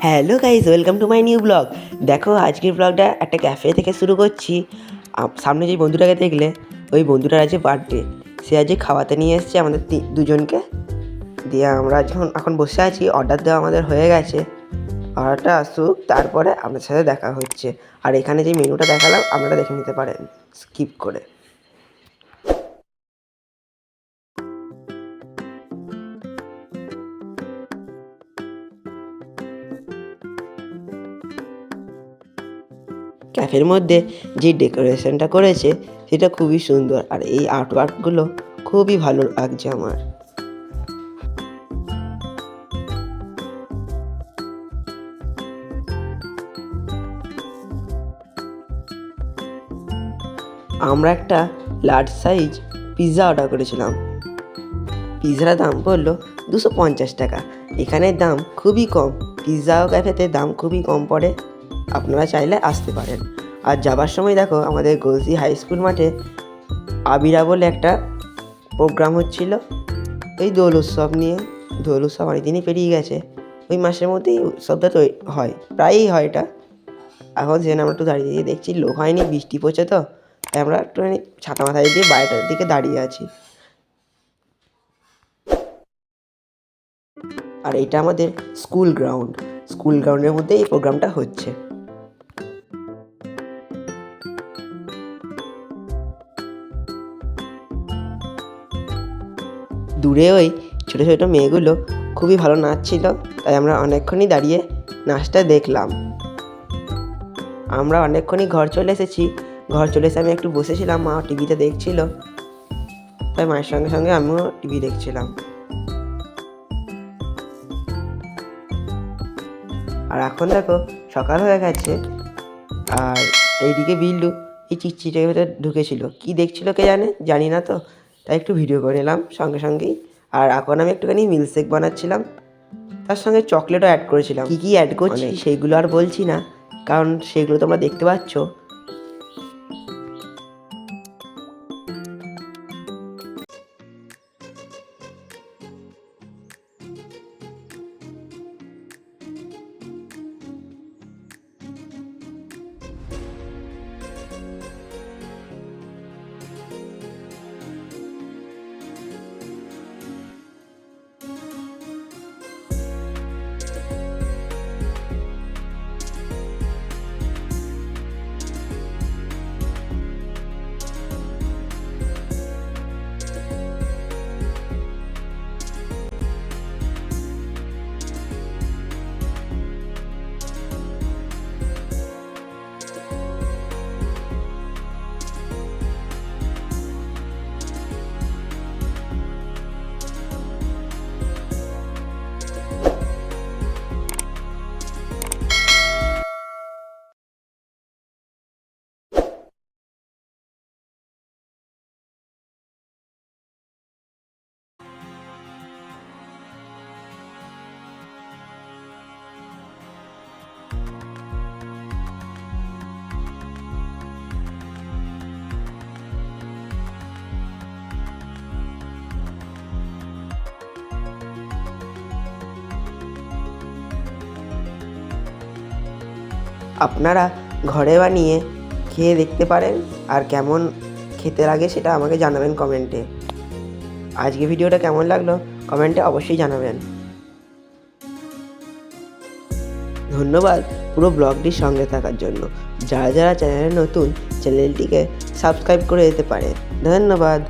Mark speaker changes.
Speaker 1: Hello guys, welcome to my new blog. দেখো, আজকের ব্লগটা একটা ক্যাফে থেকে শুরু করছি। সামনে যে বন্ধুটাকে দেখলে, ওই বন্ধুটার আছে বার্থডে। সে আজকে খাওয়াতে নিয়ে এসছে আমাদের দুজনকে। দিয়ে আমরা এখন বসে আছি, অর্ডার দেওয়া আমাদের হয়ে গেছে। অর্ডারটা আসুক, তারপরে আপনার সাথে দেখা হচ্ছে। আর এখানে যে মেনুটা দেখালাম, আপনারা দেখে নিতে পারেন স্কিপ করে। ক্যাফের মধ্যে যে ডেকোরেশনটা করেছে সেটা খুবই সুন্দর, আর এই আর্টওয়ার্কগুলো খুবই ভালো লাগছে আমার। আমরা একটা লার্জ সাইজ পিৎজা অর্ডার করেছিলাম। পিৎজার দাম পড়লো 250 টাকা। এখানের দাম খুবই কম, পিৎজা ও ক্যাফেতে দাম খুবই কম পড়ে। আপনারা চাইলে আসতে পারেন। আর যাবার সময় দেখো, আমাদের গলসি হাই স্কুল মাঠে আবিরা বলে একটা প্রোগ্রাম হচ্ছিল, ওই দোল উৎসব নিয়ে। দোল উৎসব অনেকদিনই পেরিয়ে গেছে, ওই মাসের মধ্যেই উৎসবটা তো হয়, প্রায়ই হয় এটা। এখন সেখানে আমরা একটু দাঁড়িয়ে দেখছি, লোক হয়নি, বৃষ্টি পড়ছে, তো তাই আমরা একটুখানি ছাতা মাথায় দিয়ে বাইরেটার দিকে দাঁড়িয়ে আছি। আর এটা আমাদের স্কুল গ্রাউন্ডের মধ্যে এই প্রোগ্রামটা হচ্ছে। দূরে ওই ছোটো ছোটো মেয়েগুলো খুবই ভালো নাচছিল, তাই আমরা অনেকক্ষণই দাঁড়িয়ে নাচটা দেখলাম। আমরা অনেকক্ষণই ঘর চলে এসেছি। ঘর চলে এসে আমি একটু বসেছিলাম, মা টিভিতে দেখছিল, তাই মায়ের সঙ্গে সঙ্গে আমিও টিভি দেখছিলাম। আর এখন দেখো, সকাল হয়ে গেছে। আর এইদিকে বিল্লু এই চিকচিকের ভেতরে ঢুকেছিল, কি দেখছিল কে জানি না, তো তাই একটু ভিডিও করে নিলাম সঙ্গে সঙ্গেই। আর এখন আমি একটুখানি মিল্কশেক বানাচ্ছিলাম, তার সঙ্গে চকলেটও অ্যাড করেছিলাম। কী অ্যাড করছি সেইগুলো আর বলছি না, কারণ সেগুলো তোমরা দেখতে পাচ্ছ। আপনারা ঘরে বানিয়ে খেয়ে দেখতে পারেন, আর কেমন খেতে লাগে সেটা আমাকে জানাবেন কমেন্টে। আজকে ভিডিওটা কেমন লাগলো কমেন্টে অবশ্যই জানাবেন। ধন্যবাদ পুরো ব্লগটির সঙ্গে থাকার জন্য। যারা যারা চ্যানেলে নতুন, চ্যানেলটিকে সাবস্ক্রাইব করে দিতে পারে। ধন্যবাদ।